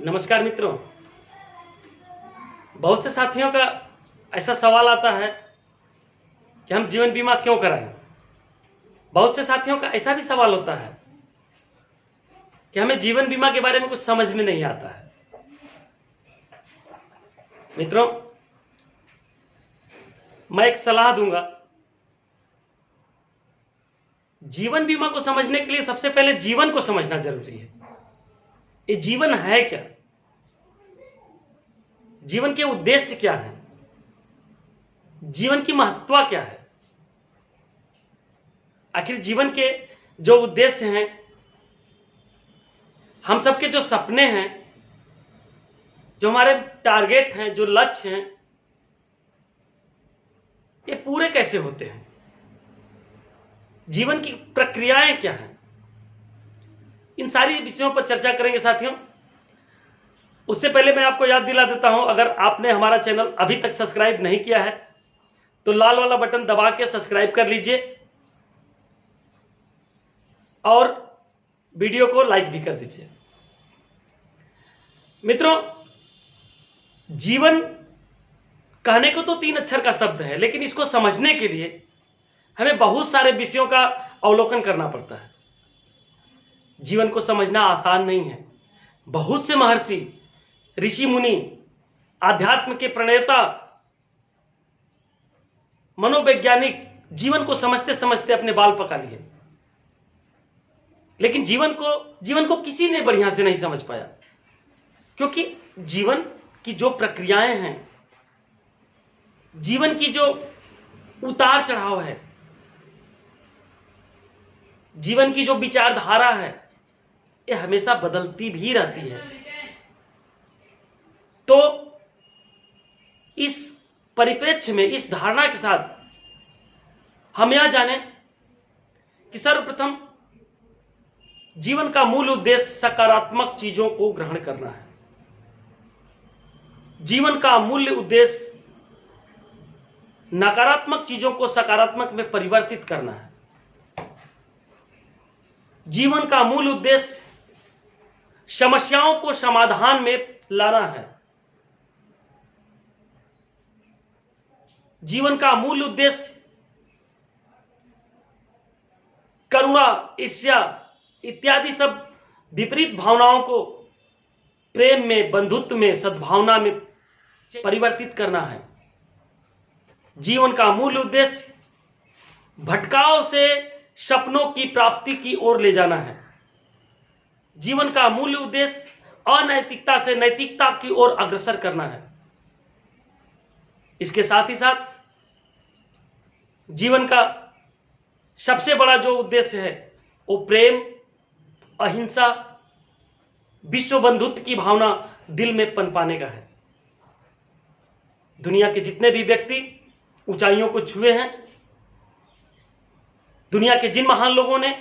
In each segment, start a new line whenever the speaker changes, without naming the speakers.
नमस्कार मित्रों। बहुत से साथियों का ऐसा सवाल आता है कि हम जीवन बीमा क्यों कराएं। बहुत से साथियों का ऐसा भी सवाल होता है कि हमें जीवन बीमा के बारे में कुछ समझ में नहीं आता है। मित्रों, मैं एक सलाह दूंगा। जीवन बीमा को समझने के लिए सबसे पहले जीवन को समझना जरूरी है। ये जीवन है क्या? जीवन के उद्देश्य क्या है? जीवन की महत्व क्या है? आखिर जीवन के जो उद्देश्य हैं, हम सबके जो सपने हैं, जो हमारे टारगेट हैं, जो लक्ष्य हैं, ये पूरे कैसे होते हैं? जीवन की प्रक्रियाएं क्या हैं? इन सारी विषयों पर चर्चा करेंगे साथियों। उससे पहले मैं आपको याद दिला देता हूं, अगर आपने हमारा चैनल अभी तक सब्सक्राइब नहीं किया है तो लाल वाला बटन दबा के सब्सक्राइब कर लीजिए और वीडियो को लाइक भी कर दीजिए। मित्रों, जीवन कहने को तो 3 अक्षर का शब्द है, लेकिन इसको समझने के लिए हमें बहुत सारे विषयों का अवलोकन करना पड़ता है। जीवन को समझना आसान नहीं है। बहुत से महर्षि, ऋषि मुनि, आध्यात्म के प्रणेता, मनोवैज्ञानिक जीवन को समझते समझते अपने बाल पका लिए, लेकिन जीवन को किसी ने बढ़िया से नहीं समझ पाया। क्योंकि जीवन की जो प्रक्रियाएं हैं, जीवन की जो उतार चढ़ाव है, जीवन की जो विचारधारा है, ये हमेशा बदलती भी रहती है। तो इस परिप्रेक्ष्य में, इस धारणा के साथ हम यह जानें कि सर्वप्रथम जीवन का मूल उद्देश्य सकारात्मक चीजों को ग्रहण करना है। जीवन का मूल उद्देश्य नकारात्मक चीजों को सकारात्मक में परिवर्तित करना है। जीवन का मूल उद्देश्य समस्याओं को समाधान में लाना है। जीवन का मूल उद्देश्य करुणा, ईर्ष्या इत्यादि सब विपरीत भावनाओं को प्रेम में, बंधुत्व में, सद्भावना में परिवर्तित करना है। जीवन का मूल उद्देश्य भटकाव से सपनों की प्राप्ति की ओर ले जाना है। जीवन का मूल उद्देश्य अनैतिकता से नैतिकता की ओर अग्रसर करना है। इसके साथ ही साथ जीवन का सबसे बड़ा जो उद्देश्य है वो प्रेम, अहिंसा, विश्व बंधुत्व की भावना दिल में पनपाने का है। दुनिया के जितने भी व्यक्ति ऊंचाइयों को छुए हैं, दुनिया के जिन महान लोगों ने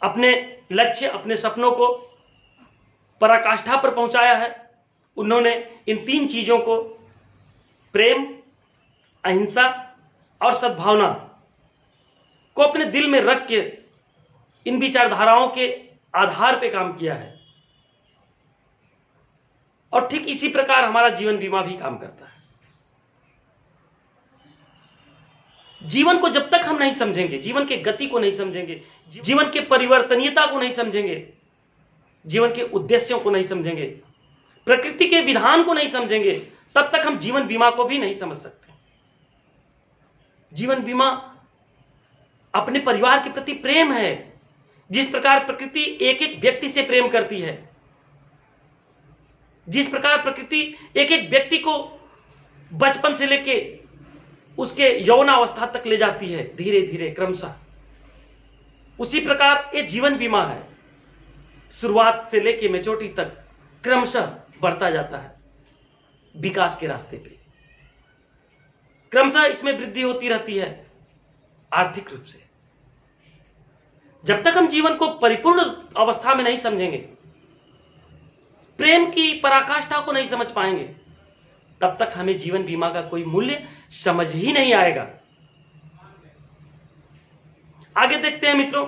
अपने लक्ष्य, अपने सपनों को पराकाष्ठा पर पहुंचाया है, उन्होंने इन 3 चीजों को, प्रेम, अहिंसा और सद्भावना को अपने दिल में रख के इन विचारधाराओं के आधार पर काम किया है। और ठीक इसी प्रकार हमारा जीवन बीमा भी काम करता है। जीवन को जब तक हम नहीं समझेंगे, जीवन के गति को नहीं समझेंगे, जीवन के परिवर्तनीयता को नहीं समझेंगे, जीवन के उद्देश्यों को नहीं समझेंगे, प्रकृति के विधान को नहीं समझेंगे, तब तक हम जीवन बीमा को भी नहीं समझ सकते। जीवन बीमा अपने परिवार के प्रति प्रेम है। जिस प्रकार प्रकृति एक एक व्यक्ति से प्रेम करती है, जिस प्रकार प्रकृति एक एक व्यक्ति को बचपन से लेके उसके यौवनावस्था तक ले जाती है, धीरे धीरे क्रमशः, उसी प्रकार ये जीवन बीमा है। शुरुआत से लेके मैच्योरिटी तक क्रमशः बढ़ता जाता है विकास के रास्ते पे। क्रमशः इसमें वृद्धि होती रहती है आर्थिक रूप से। जब तक हम जीवन को परिपूर्ण अवस्था में नहीं समझेंगे, प्रेम की पराकाष्ठा को नहीं समझ पाएंगे, तब तक हमें जीवन बीमा का कोई मूल्य समझ ही नहीं आएगा। आगे देखते हैं मित्रों,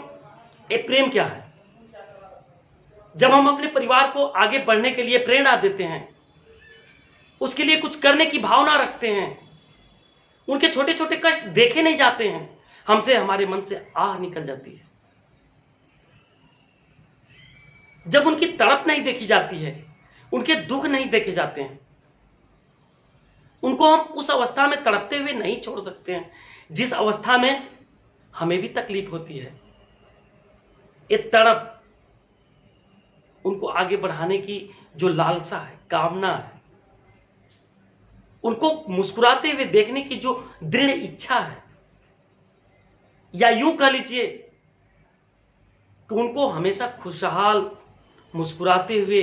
ये प्रेम क्या है। जब हम अपने परिवार को आगे बढ़ने के लिए प्रेरणा देते हैं, उसके लिए कुछ करने की भावना रखते हैं, उनके छोटे छोटे कष्ट देखे नहीं जाते हैं, हमसे हमारे मन से आह निकल जाती है। जब उनकी तड़प नहीं देखी जाती है, उनके दुख नहीं देखे जाते हैं, उनको हम उस अवस्था में तड़पते हुए नहीं छोड़ सकते हैं जिस अवस्था में हमें भी तकलीफ होती है। ये तड़प, उनको आगे बढ़ाने की जो लालसा है, कामना है, उनको मुस्कुराते हुए देखने की जो दृढ़ इच्छा है, या यूं कह लीजिए कि उनको हमेशा खुशहाल मुस्कुराते हुए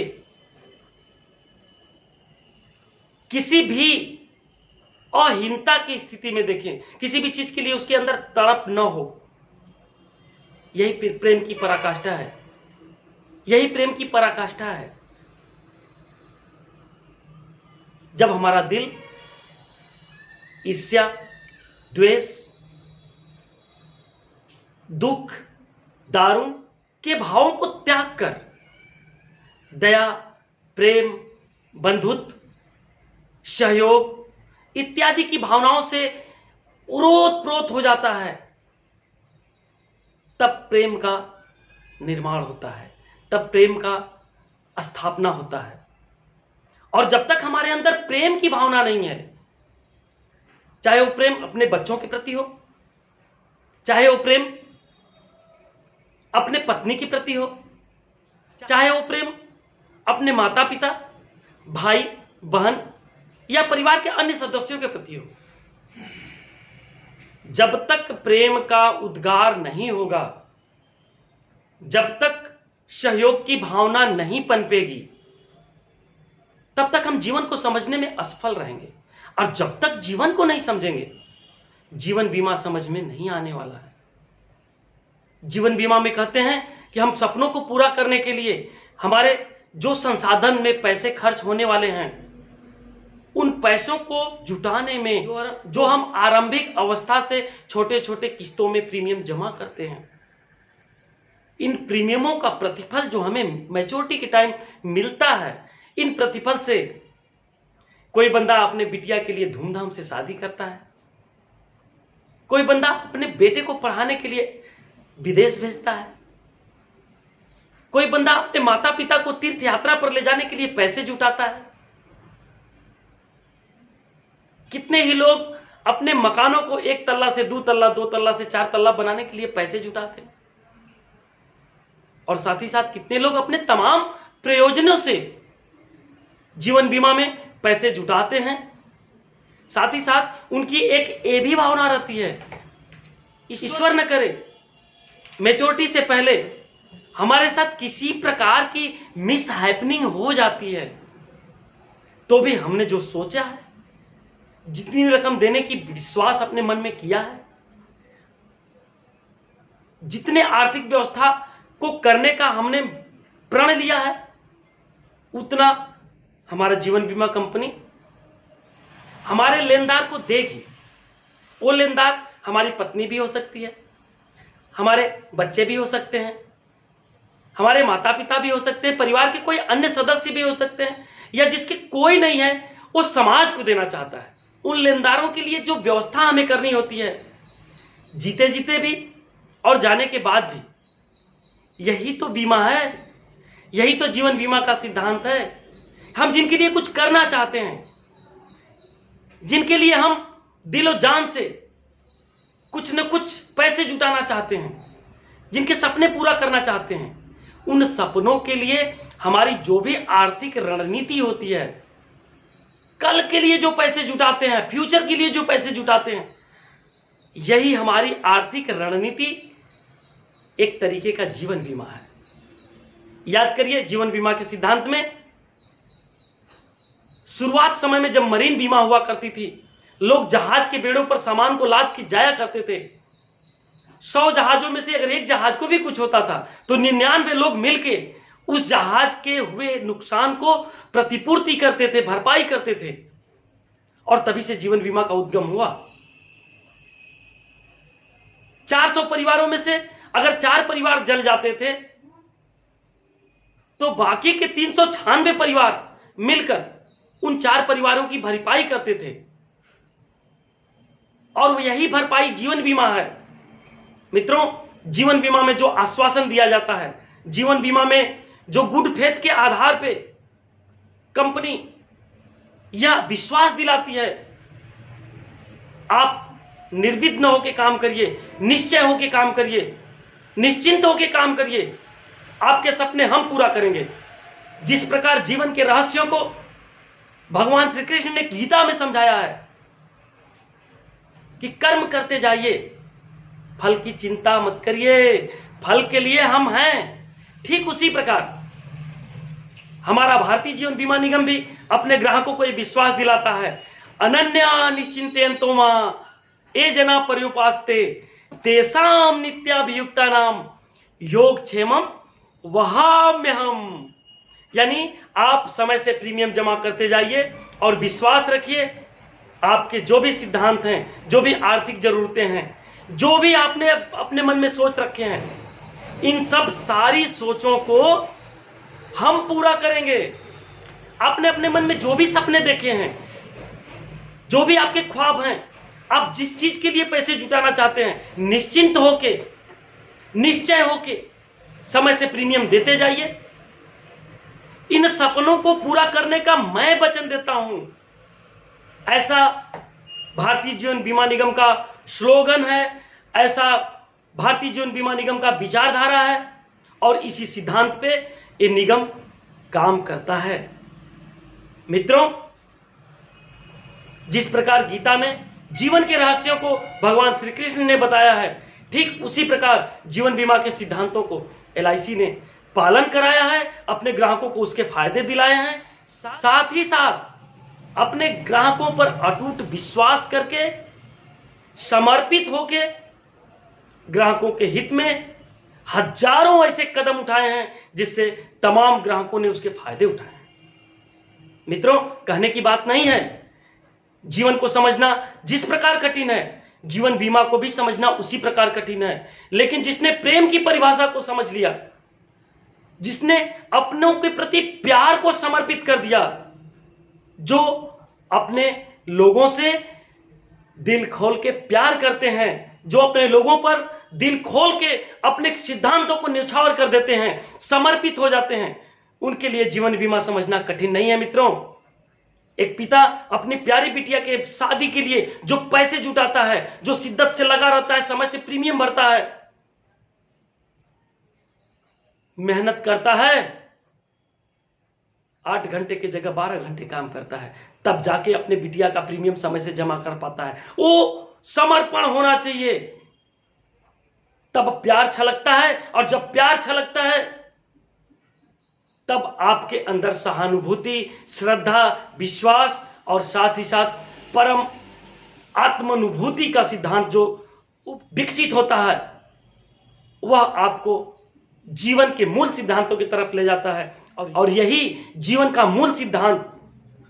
किसी भी अहीनता की स्थिति में देखें, किसी भी चीज के लिए उसके अंदर तड़प न हो। यही प्रेम की पराकाष्ठा है, यही प्रेम की पराकाष्ठा है। जब हमारा दिल ईर्ष्या, द्वेष, दुख, दारुण के भावों को त्याग कर दया, प्रेम, बंधुत्व, सहयोग इत्यादि की भावनाओं से ओतप्रोत हो जाता है, तब प्रेम का निर्माण होता है, तब प्रेम का स्थापना होता है। और जब तक हमारे अंदर प्रेम की भावना नहीं है, चाहे वो प्रेम अपने बच्चों के प्रति हो, चाहे वो प्रेम अपने पत्नी के प्रति हो, चाहे वो प्रेम अपने माता पिता, भाई बहन या परिवार के अन्य सदस्यों के प्रति हो, जब तक प्रेम का उद्गार नहीं होगा, जब तक सहयोग की भावना नहीं पनपेगी, तब तक हम जीवन को समझने में असफल रहेंगे। और जब तक जीवन को नहीं समझेंगे, जीवन बीमा समझ में नहीं आने वाला है। जीवन बीमा में कहते हैं कि हम सपनों को पूरा करने के लिए हमारे जो संसाधन में पैसे खर्च होने वाले हैं, उन पैसों को जुटाने में जो हम आरंभिक अवस्था से छोटे छोटे किस्तों में प्रीमियम जमा करते हैं, इन प्रीमियमों का प्रतिफल जो हमें मैच्योरिटी के टाइम मिलता है, इन प्रतिफल से कोई बंदा अपने बिटिया के लिए धूमधाम से शादी करता है, कोई बंदा अपने बेटे को पढ़ाने के लिए विदेश भेजता है, कोई बंदा अपने माता पिता को तीर्थ यात्रा पर ले जाने के लिए पैसे जुटाता है। कितने ही लोग अपने मकानों को 1 तल्ला से 2 तल्ला, 2 तल्ला से 4 तल्ला बनाने के लिए पैसे जुटाते हैं। और साथ ही साथ कितने लोग अपने तमाम प्रयोजनों से जीवन बीमा में पैसे जुटाते हैं। साथ ही साथ उनकी एक ये भी भावना रहती है, ईश्वर न करे मैच्योरिटी से पहले हमारे साथ किसी प्रकार की मिस हैपनिंग हो जाती है, तो भी हमने जो सोचा है, जितनी रकम देने की विश्वास अपने मन में किया है, जितने आर्थिक व्यवस्था को करने का हमने प्रण लिया है, उतना हमारा जीवन बीमा कंपनी हमारे लेनदार को देगी। वो लेनदार हमारी पत्नी भी हो सकती है, हमारे बच्चे भी हो सकते हैं, हमारे माता पिता भी हो सकते हैं, परिवार के कोई अन्य सदस्य भी हो सकते हैं, या जिसके कोई नहीं है वो समाज को देना चाहता है। उन लेनदारों के लिए जो व्यवस्था हमें करनी होती है, जीते जीते भी और जाने के बाद भी, यही तो बीमा है, यही तो जीवन बीमा का सिद्धांत है। हम जिनके लिए कुछ करना चाहते हैं, जिनके लिए हम दिलो जान से कुछ न कुछ पैसे जुटाना चाहते हैं, जिनके सपने पूरा करना चाहते हैं, उन सपनों के लिए हमारी जो भी आर्थिक रणनीति होती है, कल के लिए जो पैसे जुटाते हैं, फ्यूचर के लिए जो पैसे जुटाते हैं, यही हमारी आर्थिक रणनीति एक तरीके का जीवन बीमा है। याद करिए, जीवन बीमा के सिद्धांत में शुरुआत समय में जब मरीन बीमा हुआ करती थी, लोग जहाज के बेड़ों पर सामान को लाद के जाया करते थे। 100 जहाजों में से अगर एक जहाज को भी कुछ होता था तो 99 लोग मिलके उस जहाज के हुए नुकसान को प्रतिपूर्ति करते थे, भरपाई करते थे, और तभी से जीवन बीमा का उद्गम हुआ। 400 परिवारों में से अगर 4 परिवार जल जाते थे तो बाकी के 396 परिवार मिलकर उन 4 परिवारों की भरपाई करते थे, और यही भरपाई जीवन बीमा है। मित्रों, जीवन बीमा में जो आश्वासन दिया जाता है, जीवन बीमा में जो गुड फेथ के आधार पे कंपनी यह विश्वास दिलाती है, आप निर्विघ्न होकर काम करिए, निश्चय होकर काम करिए, निश्चिंत होकर काम करिए, आपके सपने हम पूरा करेंगे। जिस प्रकार जीवन के रहस्यों को भगवान श्री कृष्ण ने गीता में समझाया है कि कर्म करते जाइए, फल की चिंता मत करिए, फल के लिए हम हैं, ठीक उसी प्रकार हमारा भारतीय जीवन बीमा निगम भी अपने ग्राहकों को यह विश्वास दिलाता है, अनन्या निश्चिंतेतो मां ये जना पर्युपास्ते तेषां नित्याभियुक्तानां योगक्षेमं वहाम्यहम्। यानी आप समय से प्रीमियम जमा करते जाइए और विश्वास रखिए, आपके जो भी सिद्धांत हैं, जो भी आर्थिक जरूरतें हैं, जो भी आपने अपने मन में सोच रखे हैं, इन सब सारी सोचों को हम पूरा करेंगे। आपने अपने मन में जो भी सपने देखे हैं, जो भी आपके ख्वाब हैं, आप जिस चीज के लिए पैसे जुटाना चाहते हैं, निश्चिंत होके, निश्चय होके समय से प्रीमियम देते जाइए। इन सपनों को पूरा करने का मैं वचन देता हूं, ऐसा भारतीय जीवन बीमा निगम का स्लोगन है, ऐसा भारतीय जीवन बीमा निगम का विचारधारा है, और इसी सिद्धांत पे ये निगम काम करता है। मित्रों, जिस प्रकार गीता में जीवन के रहस्यों को भगवान श्री कृष्ण ने बताया है, ठीक उसी प्रकार जीवन बीमा के सिद्धांतों को LIC ने पालन कराया है, अपने ग्राहकों को उसके फायदे दिलाए हैं, साथ ही साथ अपने ग्राहकों पर अटूट विश्वास करके, समर्पित होके ग्राहकों के हित में हजारों ऐसे कदम उठाए हैं जिससे तमाम ग्राहकों ने उसके फायदे उठाए हैं। मित्रों, कहने की बात नहीं है, जीवन को समझना जिस प्रकार कठिन है, जीवन बीमा को भी समझना उसी प्रकार कठिन है। लेकिन जिसने प्रेम की परिभाषा को समझ लिया, जिसने अपनों के प्रति प्यार को समर्पित कर दिया, जो अपने लोगों से दिल खोल के प्यार करते हैं, जो अपने लोगों पर दिल खोल के अपने सिद्धांतों को न्यौछावर कर देते हैं, समर्पित हो जाते हैं, उनके लिए जीवन बीमा समझना कठिन नहीं है। मित्रों, एक पिता अपनी प्यारी बिटिया के शादी के लिए जो पैसे जुटाता है, जो शिद्दत से लगा रहता है, समय से प्रीमियम भरता है, मेहनत करता है, 8 घंटे की जगह 12 घंटे काम करता है, तब जाके अपने बिटिया का प्रीमियम समय से जमा कर पाता है। वो समर्पण होना चाहिए, तब प्यार छलकता है, और जब प्यार छलकता है तब आपके अंदर सहानुभूति, श्रद्धा, विश्वास और साथ ही साथ परम आत्मानुभूति का सिद्धांत जो विकसित होता है, वह आपको जीवन के मूल सिद्धांतों की तरफ ले जाता है। और यही जीवन का मूल सिद्धांत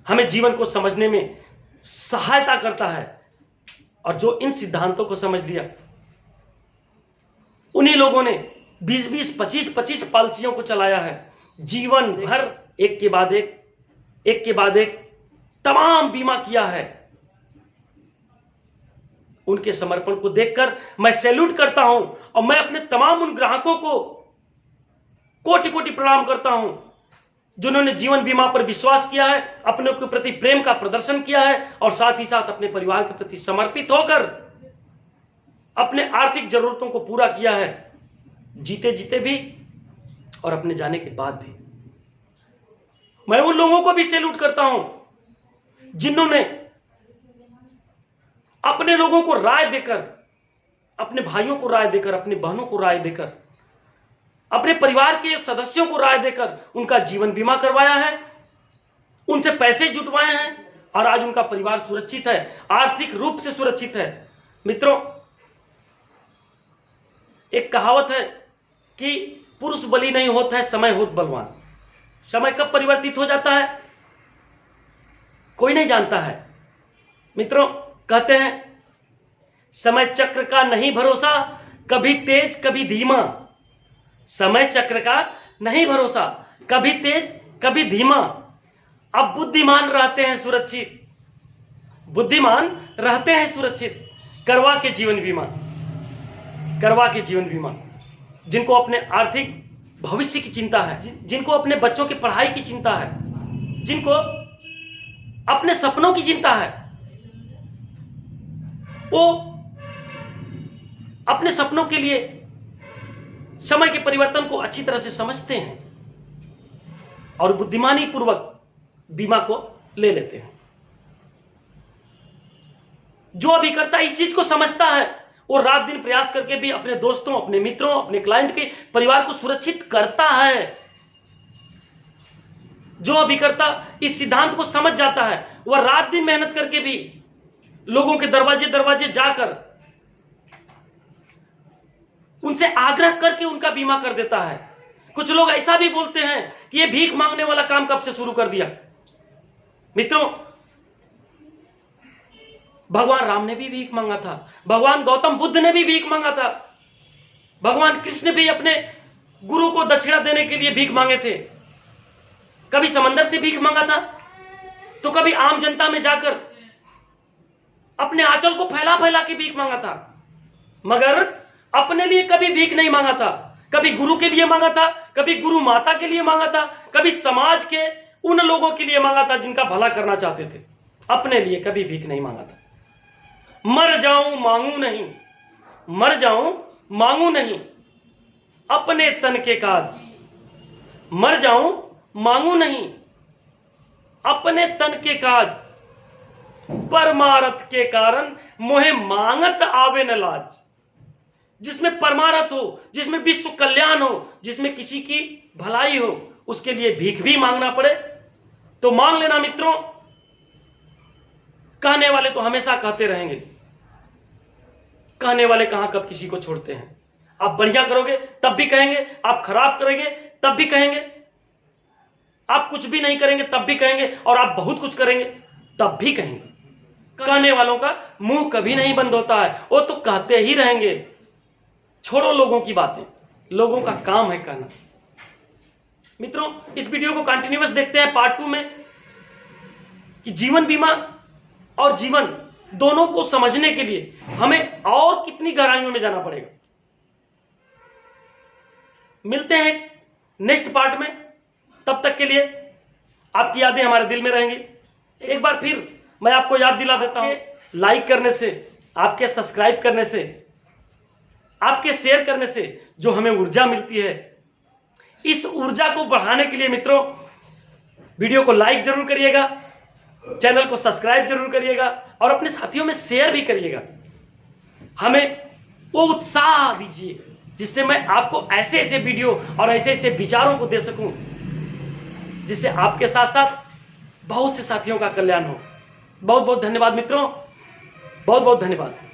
हमें जीवन को समझने में सहायता करता है। और जो इन सिद्धांतों को समझ लिया, उन्हीं लोगों ने 20-20, 25-25 पॉलिसियों को चलाया है, जीवन भर एक के बाद एक तमाम बीमा किया है। उनके समर्पण को देखकर मैं सैल्यूट करता हूं, और मैं अपने तमाम उन ग्राहकों को कोटि कोटि प्रणाम करता हूं जिन्होंने जीवन बीमा पर विश्वास किया है, अपने के प्रति प्रेम का प्रदर्शन किया है, और साथ ही साथ अपने परिवार के प्रति समर्पित होकर अपने आर्थिक जरूरतों को पूरा किया है, जीते जीते भी और अपने जाने के बाद भी। मैं उन लोगों को भी सैल्यूट करता हूं जिन्होंने अपने लोगों को राय देकर, अपने भाइयों को राय देकर, अपनी बहनों को राय देकर, अपने परिवार के सदस्यों को राय देकर उनका जीवन बीमा करवाया है, उनसे पैसे जुटवाए हैं, और आज उनका परिवार सुरक्षित है, आर्थिक रूप से सुरक्षित है। मित्रों, एक कहावत है कि पुरुष बली नहीं होता है, समय होत बलवान। समय कब परिवर्तित हो जाता है कोई नहीं जानता है। मित्रों, कहते हैं समय चक्र का नहीं भरोसा, कभी तेज कभी धीमा। समय चक्र का नहीं भरोसा, कभी तेज कभी धीमा। अब बुद्धिमान रहते हैं सुरक्षित, बुद्धिमान रहते हैं सुरक्षित। करवा के जीवन बीमा, करवा के जीवन बीमा। जिनको अपने आर्थिक भविष्य की चिंता है, जिनको अपने बच्चों की पढ़ाई की चिंता है, जिनको अपने सपनों की चिंता है, वो अपने सपनों के लिए समय के परिवर्तन को अच्छी तरह से समझते हैं और बुद्धिमानी पूर्वक बीमा को ले लेते हैं। जो अभिकर्ता इस चीज को समझता है वो रात दिन प्रयास करके भी अपने दोस्तों, अपने मित्रों, अपने क्लाइंट के परिवार को सुरक्षित करता है। जो अभिकर्ता इस सिद्धांत को समझ जाता है वह रात दिन मेहनत करके भी लोगों के दरवाजे दरवाजे जाकर उनसे आग्रह करके उनका बीमा कर देता है। कुछ लोग ऐसा भी बोलते हैं कि ये भीख मांगने वाला काम कब से शुरू कर दिया। मित्रों, भगवान राम ने भी भीख मांगा था, भगवान गौतम बुद्ध ने भी भीख मांगा था, भगवान कृष्ण भी अपने गुरु को दक्षिणा देने के लिए भीख मांगे थे। कभी समंदर से भीख मांगा था तो कभी आम जनता में जाकर अपने आंचल को फैला फैला के भीख मांगा था, मगर अपने लिए कभी भीख नहीं मांगा था। कभी गुरु के लिए मांगा था, कभी गुरु माता के लिए मांगा था, कभी समाज के उन लोगों के लिए मांगा था जिनका भला करना चाहते थे। अपने लिए कभी भीख नहीं मांगा था। मर जाऊं मांगू नहीं, मर जाऊं मांगू नहीं, अपने तन के काज। मर जाऊं मांगू नहीं, अपने तन के काज। परमारथ के कारण मोहे मांगत आवे न लाज। जिसमें परमारथ हो, जिसमें विश्व कल्याण हो, जिसमें किसी की भलाई हो, उसके लिए भीख भी मांगना पड़े तो मांग लेना मित्रों। कहने वाले तो हमेशा कहते रहेंगे, कहने वाले कहां कब किसी को छोड़ते हैं। आप बढ़िया करोगे तब भी कहेंगे, आप खराब करेंगे तब भी कहेंगे, आप कुछ भी नहीं करेंगे तब भी कहेंगे, और आप बहुत कुछ करेंगे तब भी कहेंगे। कहने वालों का मुंह कभी नहीं बंद होता है, वो तो कहते ही रहेंगे। छोड़ो लोगों की बातें, लोगों का काम है कहना। मित्रों, इस वीडियो को कंटिन्यूअस देखते हैं पार्ट 2 में कि जीवन बीमा और जीवन दोनों को समझने के लिए हमें और कितनी गहराइयों में जाना पड़ेगा। मिलते हैं नेक्स्ट पार्ट में, तब तक के लिए आपकी यादें हमारे दिल में रहेंगी। एक बार फिर मैं आपको याद दिला देता हूं, लाइक करने से, आपके सब्सक्राइब करने से, आपके शेयर करने से जो हमें ऊर्जा मिलती है, इस ऊर्जा को बढ़ाने के लिए मित्रों वीडियो को लाइक जरूर करिएगा, चैनल को सब्सक्राइब जरूर करिएगा और अपने साथियों में शेयर भी करिएगा। हमें वो उत्साह दीजिए जिससे मैं आपको ऐसे ऐसे वीडियो और ऐसे ऐसे विचारों को दे सकूं जिससे आपके साथ साथ बहुत से साथियों का कल्याण हो। बहुत बहुत धन्यवाद मित्रों, बहुत बहुत धन्यवाद।